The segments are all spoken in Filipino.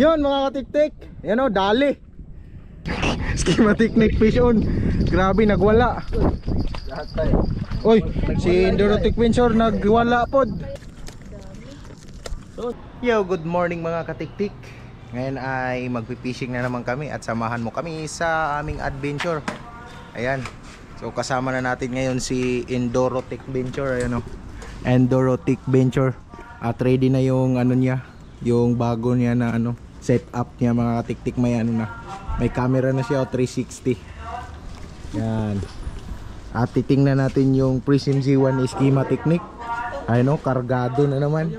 Yun mga katiktik, yan o, dali. Schematic Nick fish on. Grabe, nagwala. Oy, si Enduro-Tic Venture nagwala pod. Yo, good morning mga katiktik. Ngayon ay magpipishing na naman kami at samahan mo kami sa aming adventure. Ayan. So kasama na natin ngayon si Enduro-Tic Venture. Ayan o, Enduro-Tic Venture. At ready na yung ano niya, yung bago niya na ano, setup niya mga katiktik. May ano na, may camera na siya, 360. Yan. At titingnan natin yung Prism Z1 schematic Nick. Ayun o, kargado na naman.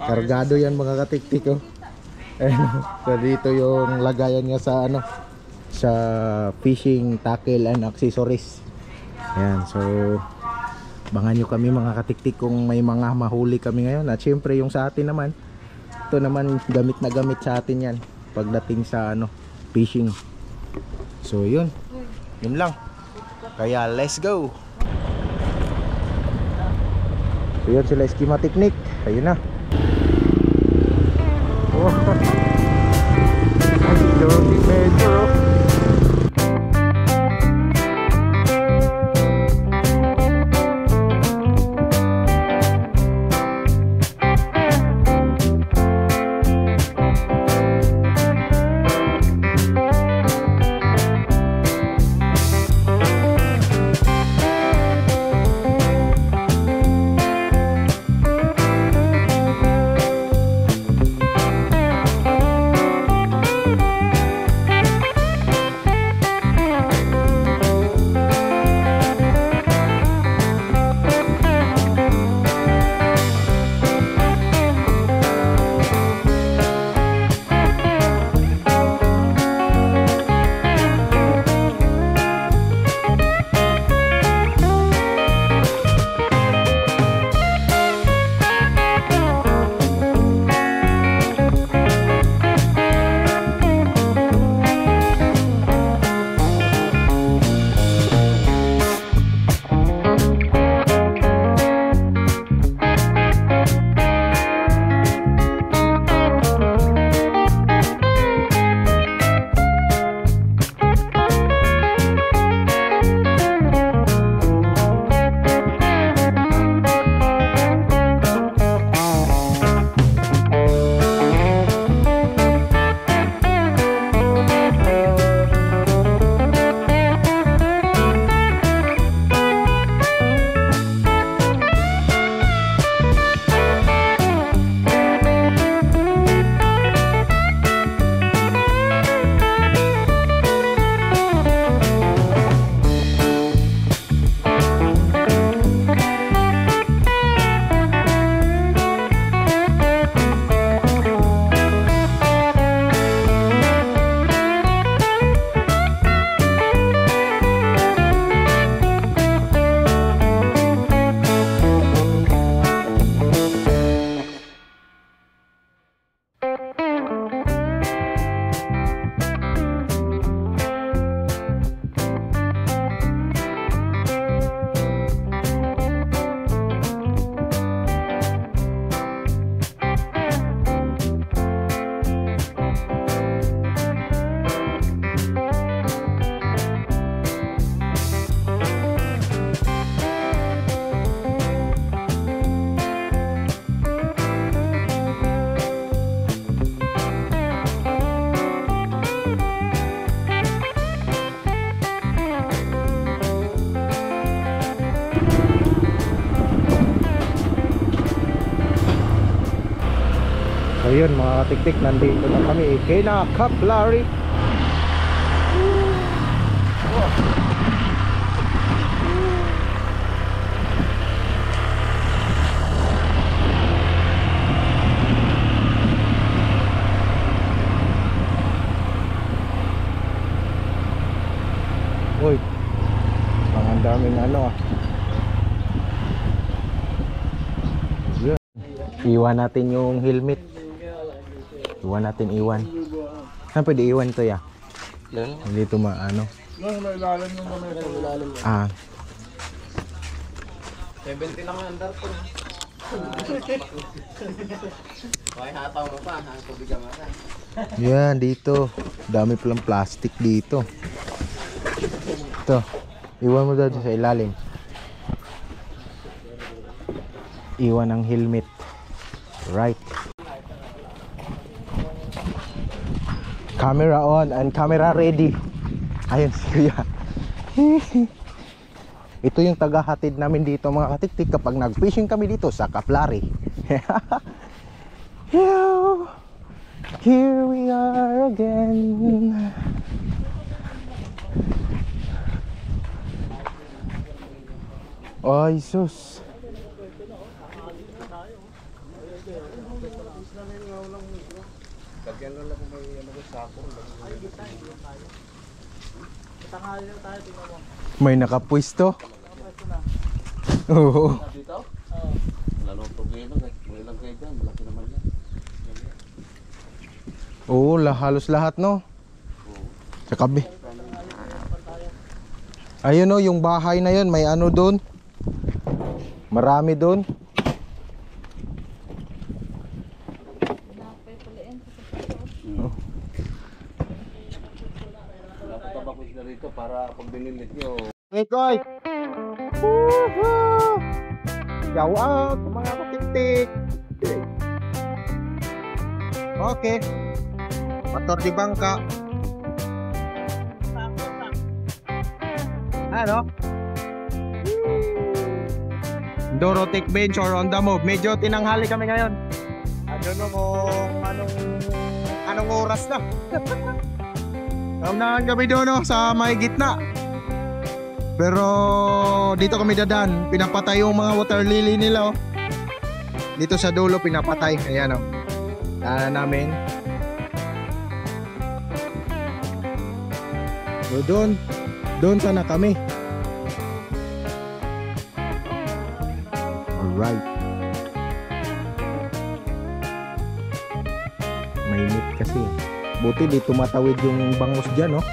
Kargado yan mga katiktik oh. Ayun, so dito yung lagayan niya sa ano, sa fishing tackle and accessories. Yan, so bangan nyo kami mga katiktik kung may mga mahuli kami ngayon. At syempre yung sa atin naman, ito naman gamit na gamit sa atin yan pagdating sa ano, fishing. So yun lang. Kaya let's go. So yun sila schematic Nick. Ayun na. Oh. Medyo so yun mga katiktik, nandito na kami kina Kaplari. Uy, ang daming ano ah. Yun. Iwan natin yung helmet. Iwan natin, iwan. Saan pwede iwan ito ya? Hindi ito maano. Ilalim yung gamay. Ah. 70 lang ang andar ko. May hataw mo pa, ang tubig ang mata. Yan, dito. Dami palang plastic dito. Ito. Iwan mo daw dyan sa ilalim. Iwan ang helmet. Right. Camera on and camera ready. Ayun si Kuya. Ito yung tagahatid namin dito mga katiktik kapag nag-fishing kami dito sa Kaplari. Here we are again. Ay sus. May nakapwisto. Oo. Dito? Lalo problema, may lang kayo dyan, malaki naman yan. Oo, halos lahat no. Sa kabi. Ayun no, yung bahay na yun, may ano doon. Marami doon. Dapat tabakos na rito para pag binilit nyo. Koy! Woohoo! Shout out mga katiktik! Okay. Motor di bangka. Ano? Dorotic Venture on the move. Medyo tinanghali kami ngayon. I don't know kung anong oras na. Unahan kami doon no, sa may gitna. Pero dito kami dadaan. Pinapatay yung mga water lily nila oh. Dito sa dulo pinapatay. Ayan oh. Namin. So doon sana kami. Alright. Mainit kasi. Buti di tumatawid yung bangus dyan, no?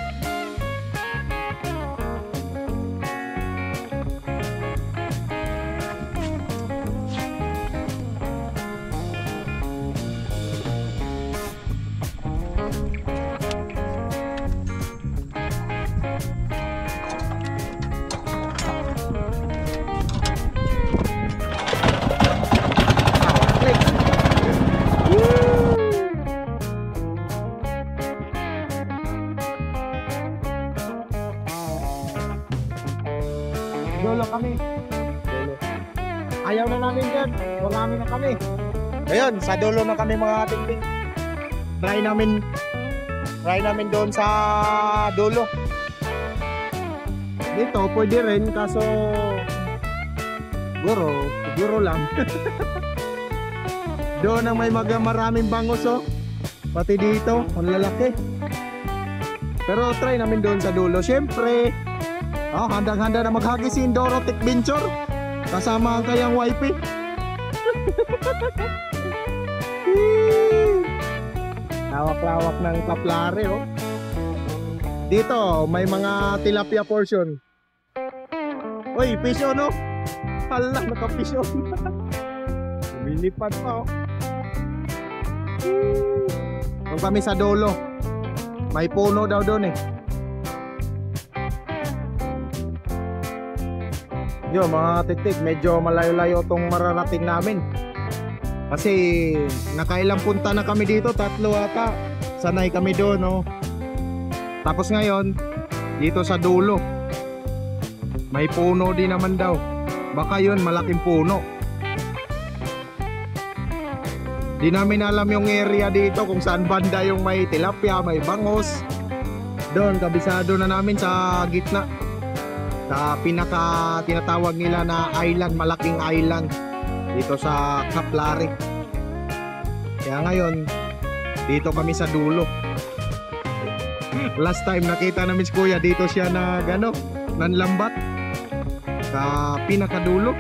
Dulo kami. Ayaw na namin dyan. Marami na kami. Ayun, sa dulo na kami mga tingting. Try namin doon sa dulo. Dito pwede rin kaso siguro lang. Doon ang may maraming bangos oh. Pati dito, ang lalaki. Pero try namin doon sa dulo. Siyempre, handang-handa na maghagi si Dorotic Venture. Kasama ang kayang wifey. Lawak-lawak ng Kaplari oh. Dito, may mga tilapia portion. Uy, fish on oh. Hala, naka-fish on. Lumilipad pa oh. Kung kami sa dulo, may puno daw doon eh. Yo mga titik, medyo malayo-layo tong mararating namin. Kasi nakailang punta na kami dito, 3 ata. Sanay kami doon no. Tapos ngayon, dito sa dulo, may puno din naman daw. Baka yun, malaking puno. Di namin alam yung area dito kung saan banda yung may tilapia, may bangos. Doon, kabisado na namin sa gitna. Sa pinaka tinatawag nila na island, malaking island dito sa Kaplari. Kaya ngayon dito kami sa dulo. Last time nakita namin si Kuya dito siya na nanlambat sa pinakadulo.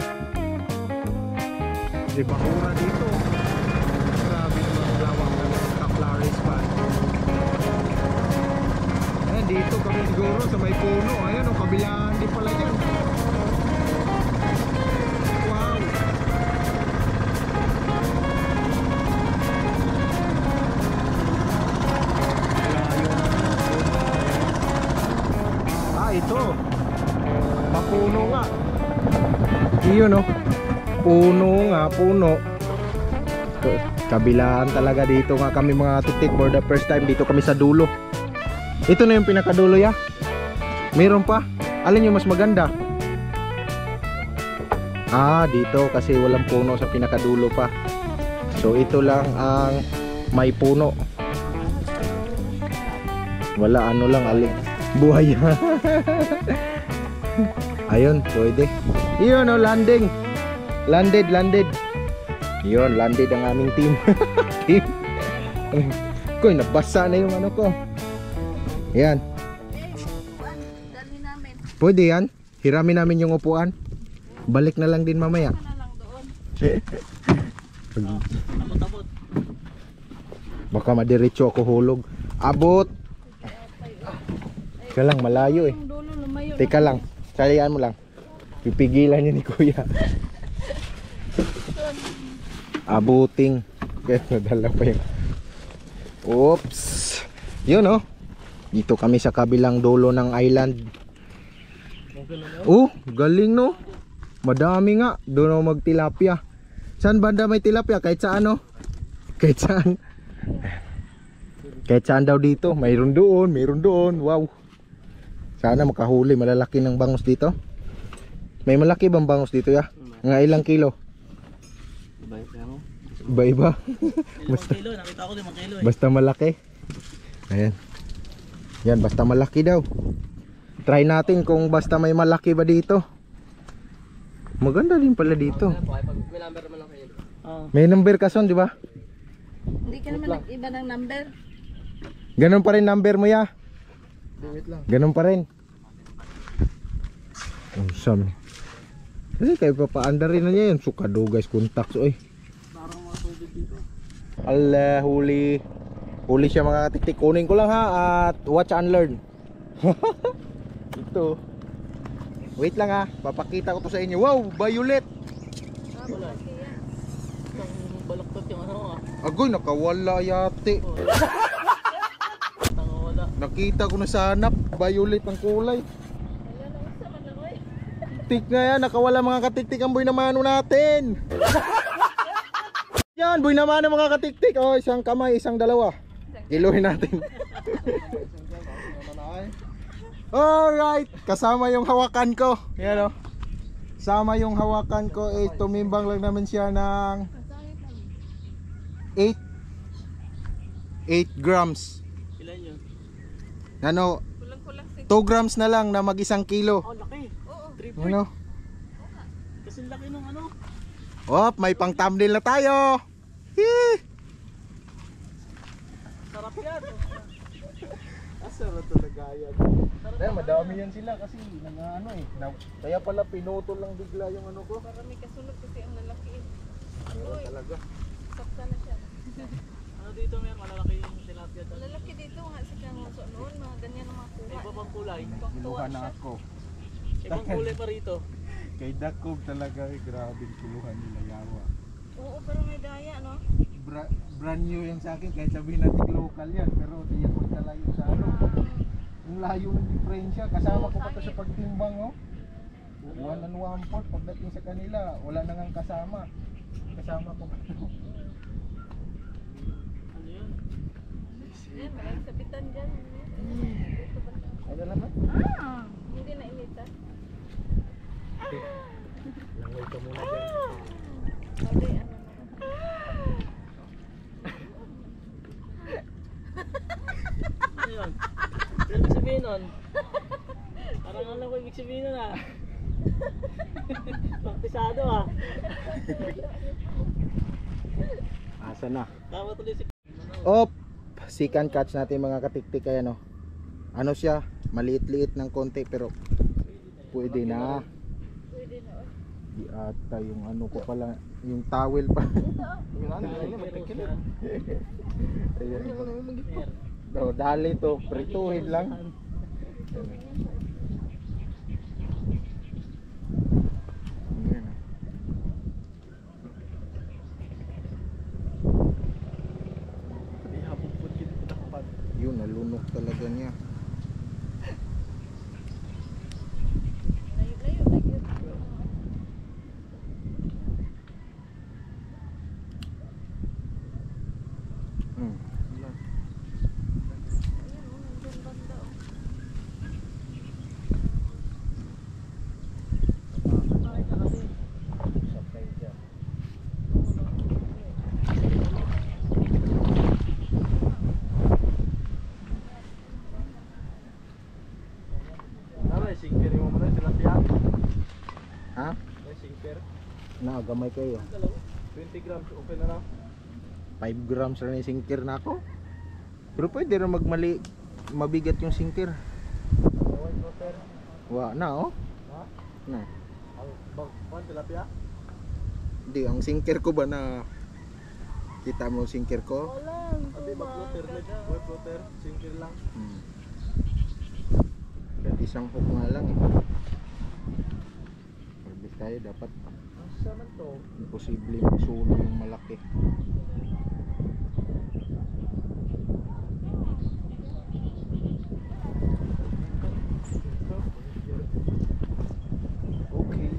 Di bakura dito. Grabe naman lawak ng Kaplari spot. Dito kami siguro sa may puno. Ayan o, kabilaan din pala dyan. Wow. ito. Mapuno nga. Iyon oh. Puno nga, puno. Kabilaan talaga dito nga kami mga titik. For the first time dito kami sa dulo. Ito na yung pinakadulo ya. Meron pa. Alin yung mas maganda? Ah, dito kasi walang puno sa pinakadulo pa. So ito lang ang may puno. Wala ano lang alin. Buhay. Ayun, pwede. Iyon oh, landing. Landed. Yun, landed ang aming team. Team. Koy, nabasa na yung ano ko. Yan. Pwede yan. Hiramin namin yung upuan. Balik na lang din mamaya. Baka madiretso ako hulog. Abot. Teka lang, malayo eh. Teka lang, sayaan mo lang. Pipigilan niya ni kuya. Abuting. Kaya nadala pa yung... Oops. Yun oh. Dito kami sa kabilang dulo ng island. Oh, galing no. Madami nga. Doon ako magtilapia. Saan banda may tilapia? Kahit saan no? Kahit saan. Kahit saan daw dito. Mayroon doon. Wow. Sana makahuli. Malalaki ng bangus dito. May malaki bang bangus dito ya? Nga ilang kilo? Iba-iba. Basta kilo, nakita ko 5 kilo eh. Basta malaki. Ayan. Yan, basta malaki daw. Try natin kung basta may malaki ba dito. Maganda din pala dito. May number naman lang kayo. May number ka son, di ba? Hindi ka naman nag-iba ng number. Ganun pa rin number mo ya. Ganun pa rin. Awesome. Kasi kayo papaanda rin na niya yun. Sukado guys, contacts oy. Ala, huli. Huli siya mga tiktik. Kunin ko lang ha at watch and learn. Ito. Wait lang ha. Papakita ko to sa inyo. Wow, violet. Balaktot yung ano ah. Agoy, nakawala yate. Nakita ko na sa hanap. Violet ang kulay. Tik nga yan. Nakawala mga katiktik ang boy na mano natin. Yan, boy naman ng mga katiktik. Oh, isang kamay, isang dalawa. Kiluhin natin. Alright, kasama yung hawakan ko. Yan o. Sama yung hawakan ko. Tumimbang lang naman siya ng 8 grams. Ilan yun? Ano, Kulang-kulang 2 grams na lang na mag 1 kilo. Oh, laki. Oo. Ano? Kasi laki nung ano. Op, may pang thumbnail na tayo. Hee! Sarap yan. Asarap talaga yan. Eh, madami yan sila kasi ano eh. Kaya pala pinutol lang bigla yung ano ko. Para may kasunod kasi ang lalaki. Ano talaga. Sakta na siya. Ano dito may malalaki yung tilapia doon. Lalaki dito nga si Kanguso noon. Mga ganyan ang mga May kuha. iba pang kulay. Kiluhan na ako. Ibang kulay pa rito. Kay Dakob talaga eh, grabe kiluhan nila yawa. Oo, pero may daya, no? Brand new yan sa akin kahit sabihin natin local yan pero di yan magkalayo sa ano. Yung layo ng diferensya kasama ko pa to sa pagtimbang oh. 1 and 1/4 pagdating sa kanila wala nang ang kasama. Kasama ko pa to. Ano yun? Ayan, maraming sabitan dyan. Ano naman? Hindi na inita. Langoy ka muna dyan. Sabi, ano na. Ano yun? Ano ibig sabihin nun? Parang alam ko ibig sabihin nun ah. Praktisado ah. Asa na? Tama tuloy si... Op! Second catch natin mga katiktik ayan oh. Ano siya? Maliit-liit ng konti pero pwede na. Pwede na. Di ata yung ano ko pala, yung towel pa. Yung ano, dali to, prituhin lang. Yun, nalunok talaga niya. Ay, sinker mo muna, tilapia. Ha? Ay, sinker. Na, gamay kayo. 20 grams, okay na na. 5 grams rin yung sinker na ako. Pero pwede rin mabigat yung sinker. White water. Na oh. Ha? Na. Ang tilapia? Hindi, ang sinker ko ba na kita mo yung sinker ko? Walang. Hindi, mag-floater. White water, sinker lang. Dahil isang hook nga lang eh. Marbis tayo dapat. Asa man to? Imposible masuno yung malaki. Okay.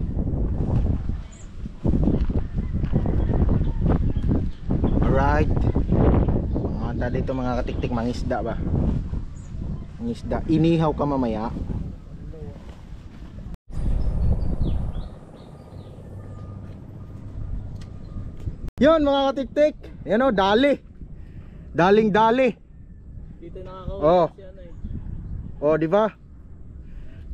Alright. Mga anta dito mga katiktik, mangisda ba? Mangisda. Inihaw ka mamaya. Yun mga katiktik. Yan o, dali. Daling dali. Dito nakakawala Oh. si ano eh. O, di ba?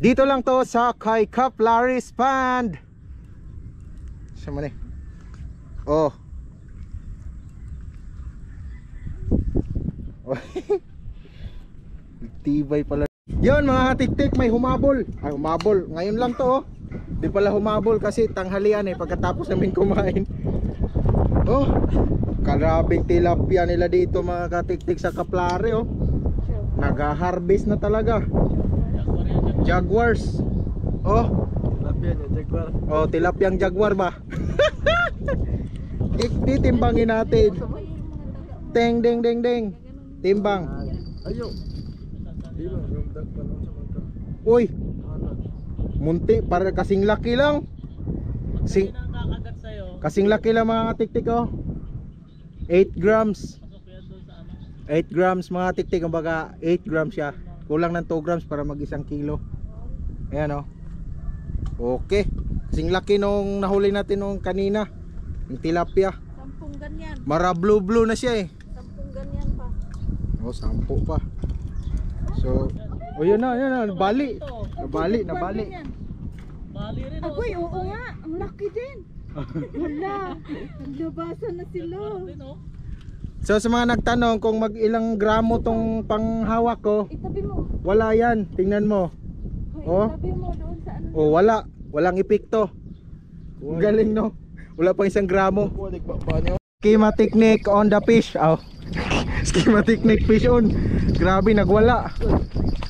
Dito lang to sa kay Caplaris Pond. Sama ni. Oh. Tibay pala. Yun mga katiktik, may humabol. Ay, humabol. Ngayon lang to oh. Di pala humabol kasi tanghalian eh pagkatapos namin kumain. Oh, karabing tilapia nila dito mga katiktik sa Kaplari oh. Nag-harvest na talaga. Jaguars. Oh, Tilapia niya, jaguar. oh tilapyang jaguar ba? Titimbangin natin. Teng deng deng deng. Timbang. Ayo. Di ba, rumdag pa lang sa mga. Uy, Ano? munti para kasing laki lang. Sino ang kakagat sa'yo? Kasing laki lang mga tiktik oh. 8 grams. Pasok yan doon sa ano? 8 grams mga tiktik, kumbaga 8 grams siya. Kulang ng 2 grams para mag 1 kilo. Ayan oh. Okay. Kasing laki nung nahuli natin nung kanina. Yung tilapia. 10 ganyan. Mara blue blue na siya eh. 10 ganyan pa. Oh, 10 pa. So, oh yun na, nabali. Nabali. Bali rin. Agoy, oo nga. Ang laki din. Wala. Naglabasan na sila. So sa mga nagtanong kung mag ilang gramo tong panghawak ko, Itabi mo. wala yan. Tingnan mo. Hoy, Oh. itabi mo doon sa ano. Oh, wala. Walang epekto. Galing no. Wala pang 1 gramo. Puwag ba niyo? Schema technique on the fish. Oh. Schema technique fish on. Grabe nagwala.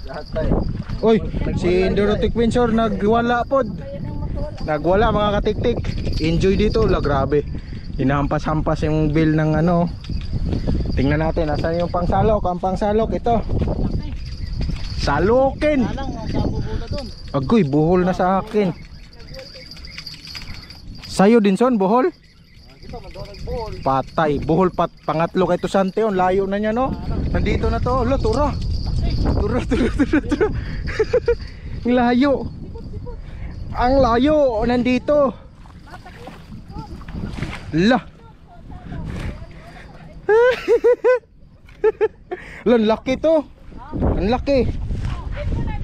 Lahat tayo. Oy, si Endorotic Windsor nagwala pod. Kaya nang makawala. Nagwala mga katiktik. Enjoy dito, la grabe. Hinahampas-hampas yung bill ng ano. Tingnan natin nasaan yung pangsalok. Ang pangsalok ito. Salokin. Alang, ang sabubula doon. Agoy, buhol na sa akin. Sayo din son, buhol. Ito, mag-buhol. Patay, buhol pangatlo kay Tusante on. Layo na niya no. Nandito na to. Lo, tura. Tura. Ang layo. Ang layo nandito. La. Lan laki to. Ang laki.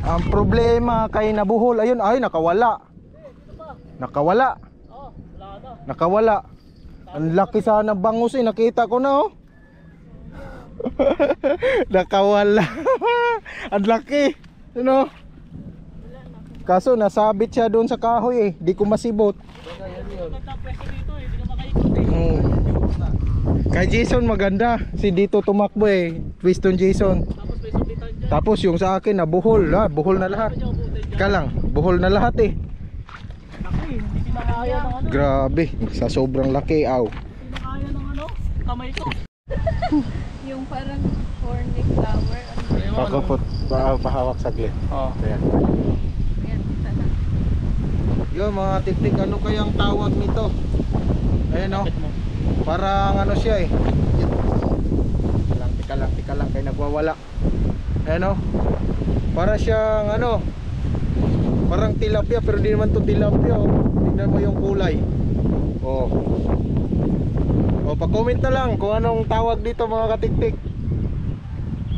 Ang problema kay nabuhol. Ayun, ay nakawala. Nakawala. Oh, wala na. Nakawala. Ang laki sana bangus eh. Nakita ko na oh. Nakawala. Ang laki. Ano? Kaso nasabit siya doon sa kahoy eh. Di ko masibot. Maganda ang pwesto dito eh, hindi ka makaikot eh. Kay Jason maganda. Si dito tumakbo eh. Twiston Jason. Tapos may subitan dyan. Tapos yung sa akin na buhol. Buhol na lahat. Ika lang. Buhol na lahat eh. Laki, hindi kinakaya ng ano. Grabe. Sa sobrang laki. Aw. Hindi kinakaya ng ano, kamay ko. Yung parang horny flower. Ano ba? Pakupot. Pahawak saglit. Oh. Ayan. Yan, isa na. Yo mga tiktik, ano kayang tawag nito? Ayan o. Parang ano siya eh. Tika lang kay nagwawala. Ayan o. Para siyang ano, parang tilapia pero di naman to tilapia oh. Tingnan mo yung kulay. Oh. Oh, pa-comment na lang kung anong tawag dito mga katiktik.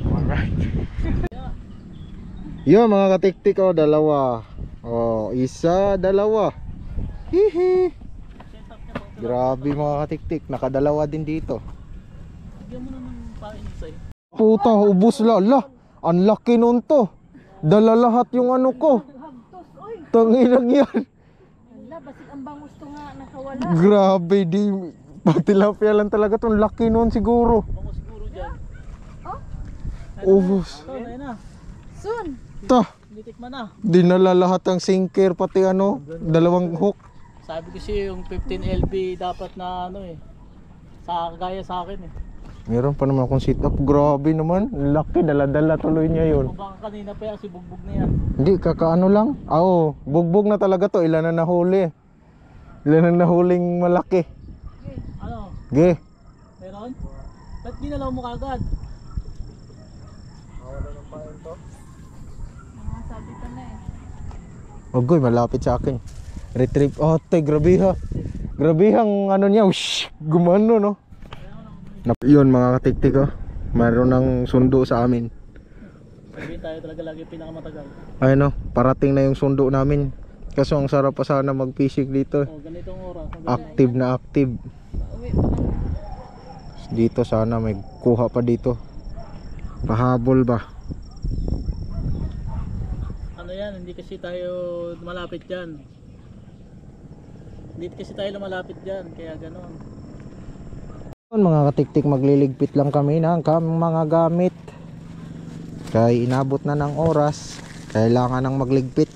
Alright. Yun mga katiktik, oh, dalawa. Oh, isa, dalawa. Hihi. Grabe mga katiktik, nakadalawa din dito. Bigyan mo na ng pain sa'yo. Puta, ubos lala. Ang laki nun to. Dala lahat yung ano ko. Hagtos, oy. Tanginang yan. Wala, basig ang bangus to nga nakawala. Grabe, di. Pag tilapia lang talaga to. Ang laki nun siguro. Bako siguro dyan. Ubos. Ito, ayun na. Soon. Ta, Tinitikman na. dinala lahat ng sinker pati ano, dalawang hook. Sabi ko siya yung 15 LB dapat na ano eh. Gaya sa akin eh. Meron pa naman akong sit up. Grabe naman. Laki, dala-dala tuloy niya yun. O baka kanina pa yan si Bugbog na yan. Hindi, kakaano lang. Oo, bugbog na talaga to. Ilan na nahuli. Ilan na nahuling malaki. Ano? Ge. Meron? Ba't ginalaw mo kagad? Mga sabi ka na eh. Ogoy, malapit sa akin. Retrieve. Oh, tay, grabe ha. Grabe ang ano niya. Ush, gumano no. Yun mga katiktik, oh. Mayroon ng sundo sa amin. Sabihin tayo talaga lagi pinakamatagal. Ayun no, parating na yung sundo namin. Kaso ang sarap pa sana mag-fishing dito. O ganitong oras. Active na active. Uwi pa lang. Dito sana may kuha pa dito. Pahabol ba? Ano yan, hindi kasi tayo malapit dyan. Hindi kasi tayo lumalapit dyan, kaya gano'n. Mga katiktik, magliligpit lang kami ng mga gamit. Kaya inabot na ng oras. Kailangan ng magligpit.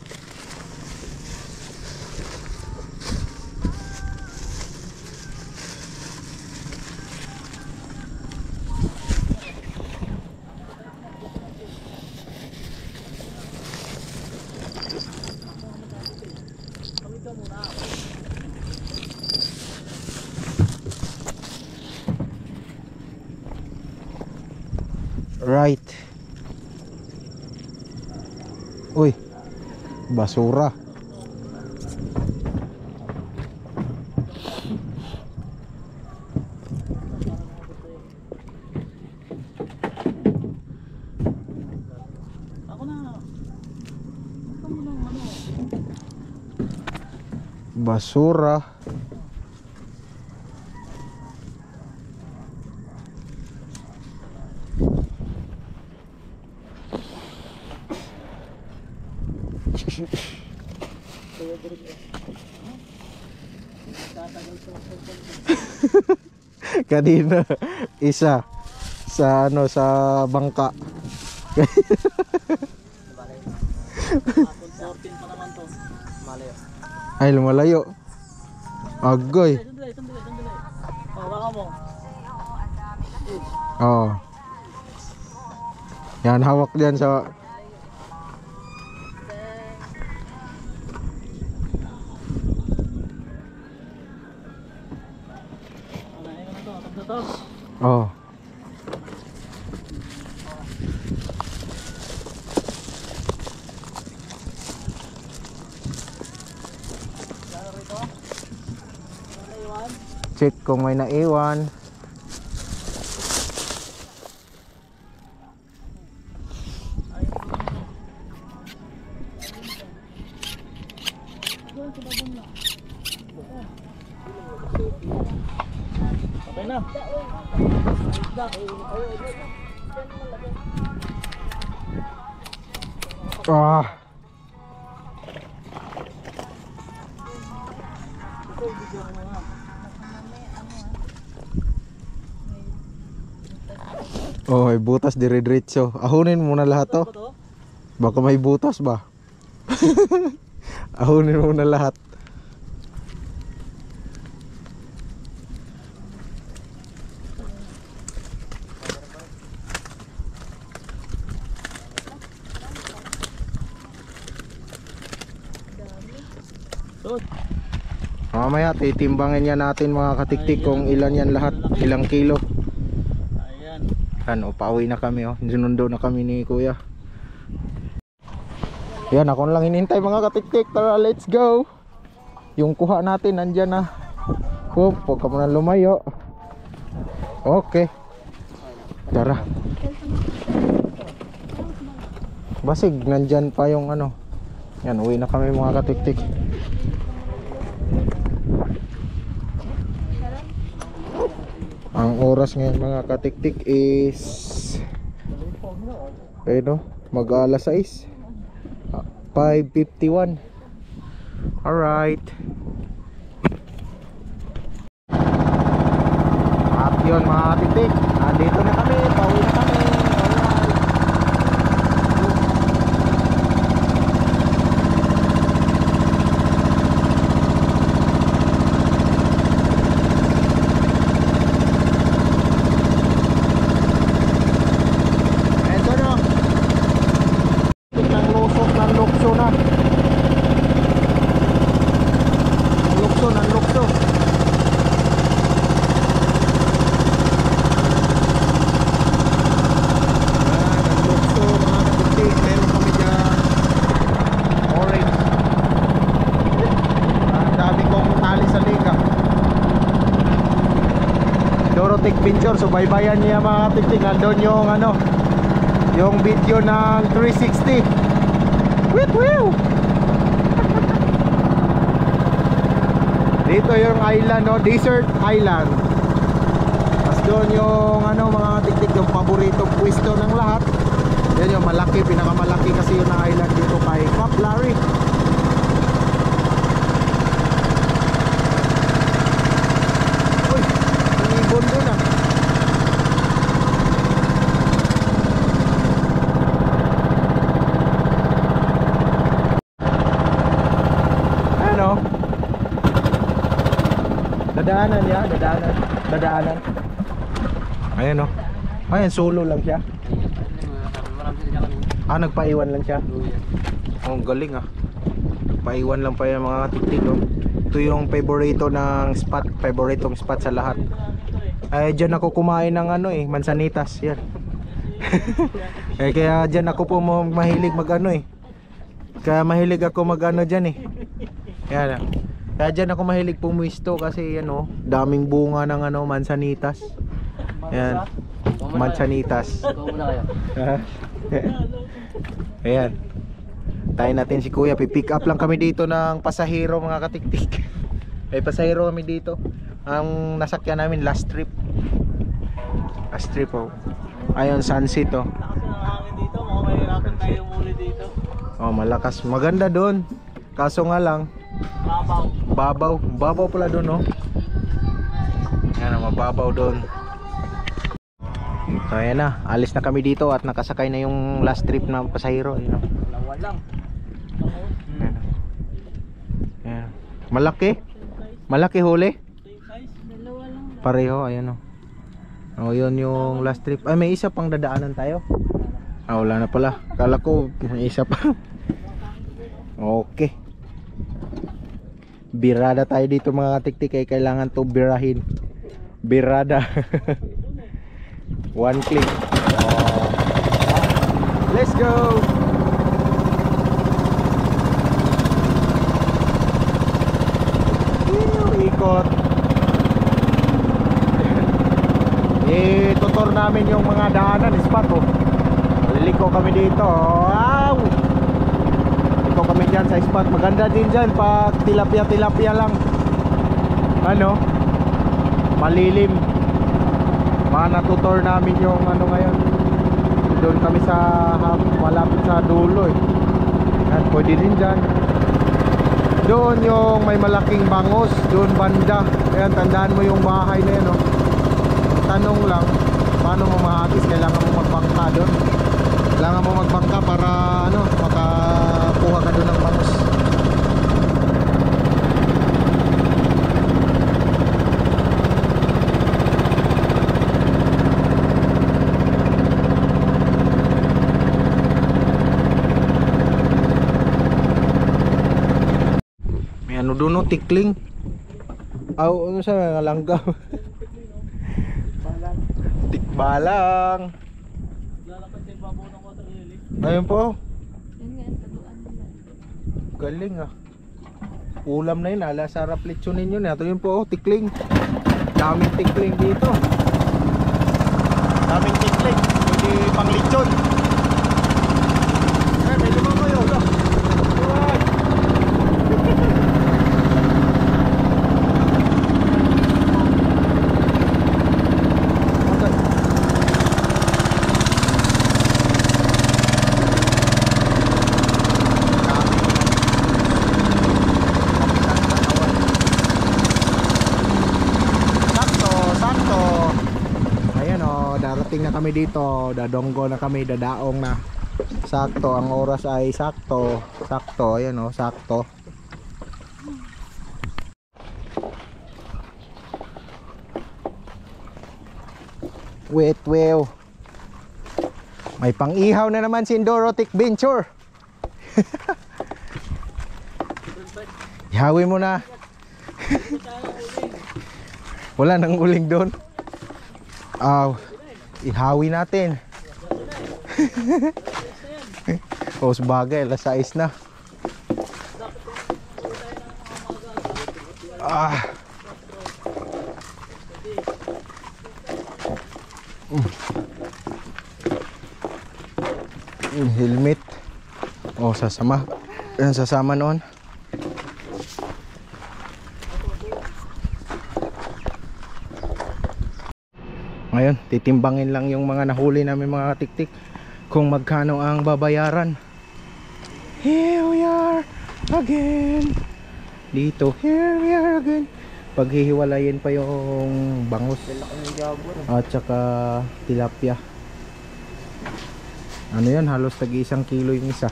Right. Uy, basura. Ako na. Ako mo ng ano. Basura. Kanina isa sa ano sa bangka. 14 pa naman to. Malayo. Ay lumalayo. Agoy. Sandali. O, baka mo. Oh. Yan, hawak diyan sa Ano na to? Tagda to. oh. Check kung may naiwan. Okay na. Ah. Oh, may butas dire-diretso. Ahunin muna lahat to. Ano to? Baka may butas ba? Ahunin muna lahat. Doon. Mamaya titimbangin yan natin mga katiktik kung ilan yan lahat, ilang kilo. Ayan. Ano, pauwi na kami oh. Sinundo na kami ni Kuya. Yan, ako na lang hinintay mga katiktik. Tara, let's go. Yung kuha natin nandyan na. Huwag ka muna lumayo. Okay. Tara. Basig, nandyan pa yung ano. Yan, uwi na kami mga katiktik. Ang oras ngayon mga katiktik is mag alas 6, 5:51. Alright. At yun mga katiktik, andito na kami, pauwi na kami. Adventure, so baybayan niya mga katiktik. Nandun yung ano, yung video ng 360. Woo! Dito yung island, no? Desert Island. Tapos doon yung ano mga katiktik, yung paboritong pwesto ng lahat. Yan yung malaki, pinakamalaki kasi yung island dito kay Cap Larry. Uy, yung ibon doon ah. Dadaanan ya, dadaanan. Ayan o. Ayan, solo lang siya. Nagpaiwan lang siya. Oh, galing ah. Nagpaiwan lang pa yung mga tiktik oh. Ito yung favoritong spot sa lahat. Ay, dyan ako kumain ng ano mansanitas. Yan. Kaya dyan ako po mahilig mag ano Kaya mahilig ako mag ano dyan Yan ah. Kaya dyan ako mahilig pumwisto kasi ano, daming bunga ng ano, mansanitas. Ayan, mansanitas. Ayan. Tayo natin si Kuya, pipick up lang kami dito ng pasahero mga katiktik. May pasahero kami dito. Ang nasakyan namin last trip. Last trip oh. Ayun, sunset oh. Lakas ng hangin dito, mukhang mahirapan tayo muli dito. Oh, malakas. Maganda doon. Kaso nga lang, babaw pala doon no. Yan, mababaw doon. So ayan na, alis na kami dito at nakasakay na yung last trip na pasahero. Dalawa lang. Ayan. Malaki huli. Dalawa lang. Pareho, ayan o. Oh, yun yung last trip. Ay, may isa pang dadaanan tayo. Wala na pala. Kala ko may isa pa. Okay. Birada tayo dito mga katiktik, ay kailangan to birahin. Birada. One click. Oh. Let's go. Ikot. Tutor namin yung mga daanan, spot oh. Liliko kami dito. Wow! Liko kami dyan sa spot. Maganda din dyan pag tilapia lang. Ano? Malilim. Natutor namin yung ano ngayon. Doon kami sa malapit sa dulo Yan, pwede din dyan. Doon yung may malaking bangos, doon banda. Ayan, tandaan mo yung bahay na yan Tanong lang, paano mo mahagis? Kailangan mo magbangka doon. Kailangan mo magbangka para ano, makakuha ka doon ng bangos. May ano doon tikling. Ano sa langgaw. Tikbalang. Lalakad sa ibabaw ng water lily. Ayun po. Yan nga, taluan nila. Galing Ulam na yun, sarap lechonin yun. Ito yun po, tikling. Daming tikling dito. Daming tikling. Pwede pang lechon. na kami dito. Dadonggo na kami, dadaong na. Sakto, ang oras ay sakto. Sakto, ayan o, sakto. Wait, wow. May pang-ihaw na naman si Indorotic Venture. Ihawin mo na. Wala nang uling doon. Ihawi natin. O sabagay, alas 6 na. Helmet. O sasama. Yan sasama noon. Ngayon, titimbangin lang yung mga nahuli namin mga katiktik kung magkano ang babayaran. Here we are again. Dito, here we are again. Paghihiwalayin pa yung bangus at saka tilapia. Ano yan, halos tag-1 kilo yung isa.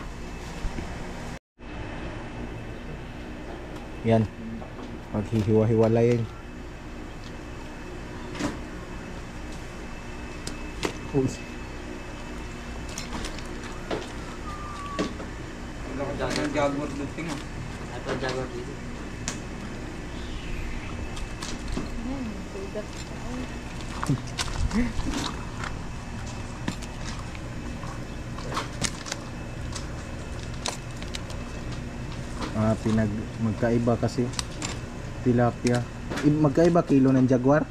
Yan, paghihiwa-hiwalayin. Uy. Wala ko dyan ang jaguar duting mo. Ito ang jaguar dito. Magkaiba kasi tilapia. Magkaiba kilo ng jaguar.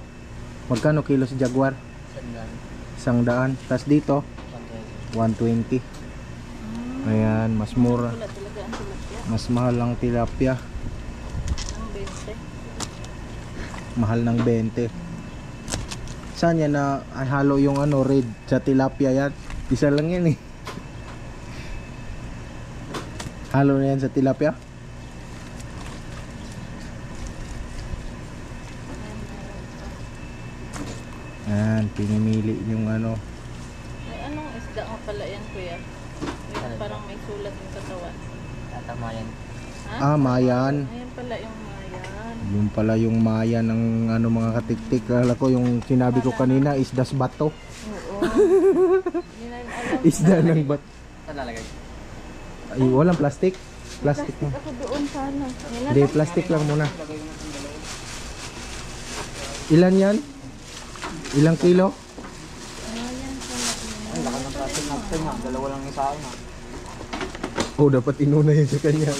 Magkano kilo si jaguar? 100. Tas dito 120. Ayan, mas mura. Mas mahal ang tilapia. Mahal ng 20. Saan yan na halo yung ano red sa tilapia yan? Isa lang yan eh. Halo na yan sa tilapia? Ayan, pinimili yung ano. May anong isda nga pala yan, kuya? Yung parang may sulat yung katawan. Tama yan. Ha? Mayan. Ayan pala yung mayan. Yung pala yung mayan ng ano mga katiktik. Kala ko yung sinabi ko kanina isdas bato. Oo. Yun ang alam. Isda ng bat. Saan lalagay? Ay, walang plastic. Plastic na. Ako doon sana. Hindi, plastic lang muna. Ilan yan? Ilang kilo? Ay, laki ng plastic natin nga. Dalawa lang yung sa akin ha. Oh, dapat inuna yun sa kanya.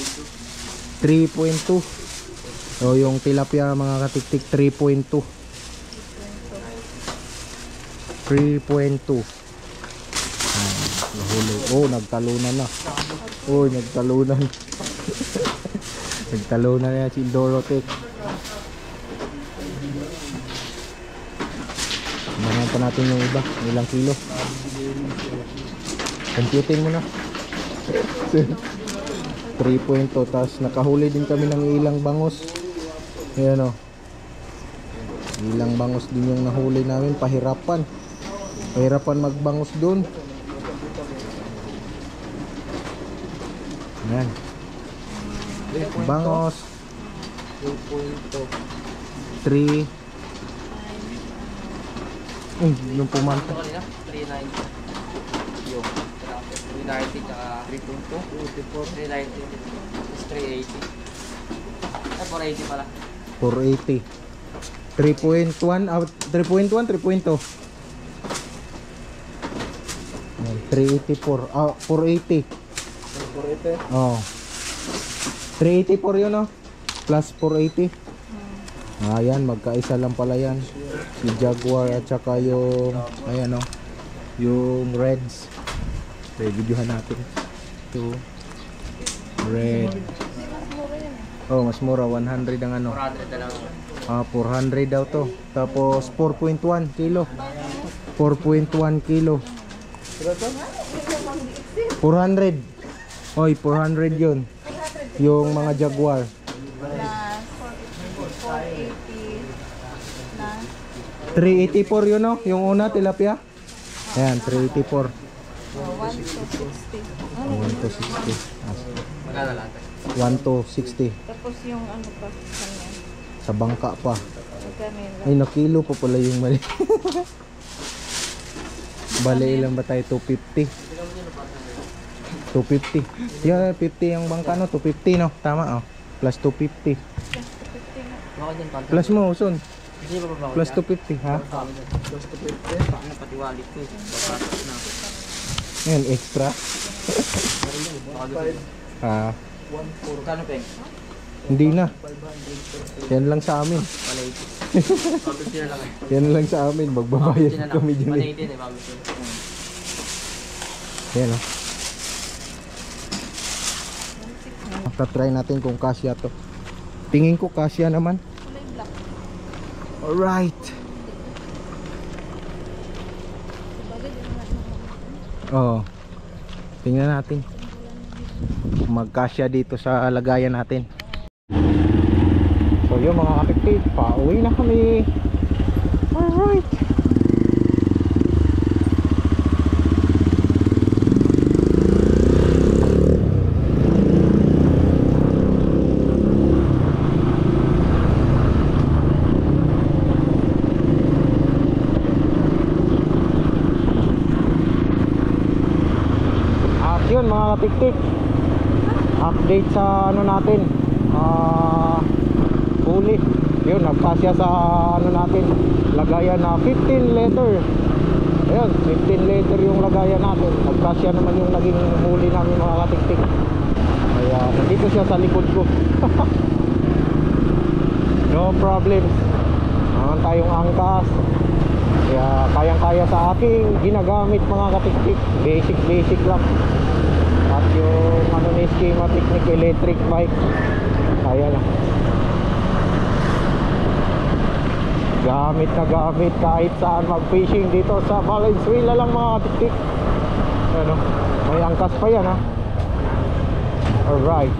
3.2. So, yung tilapia mga katiktik 3.2. 3.2. Nahuli. Oh, nagtalunan na. Oh, nagtalunan. Nagtalunan na si Dorotek. Tingnan pa natin yung iba. Ilang kilo. Computing mo na. 3.2. Tapos nakahuli din kami ng ilang bangus. Ayan o. Ilang bangus din yung nahuli namin. Pahirapan. Pahirapan magbangus dun. Ayan. Bangos 3. Yung pumanta. Ito kanina? 390. Yung 390 tsaka 3.2. 390. Is 380. Ay, 480 pala. 480. 3.1 3.2 384 480. 480. Oh. 384 yun, no? Plus 480. Ayan, magkaisa lang pala yan. Si Jaguar at saka yung ayan, no? Yung Reds. Okay, videohan natin. Ito. Red. Oh, mas mura. 100 ang ano. 400 na lang. 400 daw to. Tapos 4.1 kilo. 4.1 kilo. 400. Oy, 400 yun. Yung mga Jaguar. Na 480 na 384 yun, no? Yung una, tilapia. Ayan, 384. 1 to 60. Ano 1 to 60. Magkano lang? 1 to 60. Tapos yung ano pa, kanya. Sa bangka pa. Magkano yun? Ay, nakilo pa pala yung mali. Bale, ilan ba tayo? 250. 250. Yeah, 50 yung bangka, no? 250, no? Tama, oh. Plus 250. Baka dyan pa. Plus mo, Uson. Hindi pa ba? Plus 250, ha? Plus 250. Paano pati wallet ko? Babatas na. Ngayon, extra. Ha? Kano peng? Hindi na. Yan lang sa amin. 180. Pabit na lang eh. Yan lang sa amin. Magbabayad kami dyan eh. 180 eh, pabit na. Yan, oh. Tatry natin kung kasya to. Tingin ko kasya naman. Kulay black. Alright. Sabagay, di naman. Oo. Tingnan natin. Magkasya dito sa lagayan natin. So yun mga kapitid, pauwi na kami. Alright. At yun mga katiktik, update sa ano natin, huli. Yun, nagkasya sa ano natin, lagayan na 15 liter. Ayun, 15 liter yung lagayan natin. Nagkasya naman yung naging huli namin mga katiktik. Kaya nandito siya sa likod ko. No problem. Naman tayong angkas. Kaya kayang-kaya sa aking ginagamit mga katiktik. Basic lang. At yung ano ni schema technique electric bike, kaya lang. Gamit na gamit kahit saan mag-fishing dito sa Valenzuela lang mga katiktik. Ano, may angkas pa yan ha. Alright.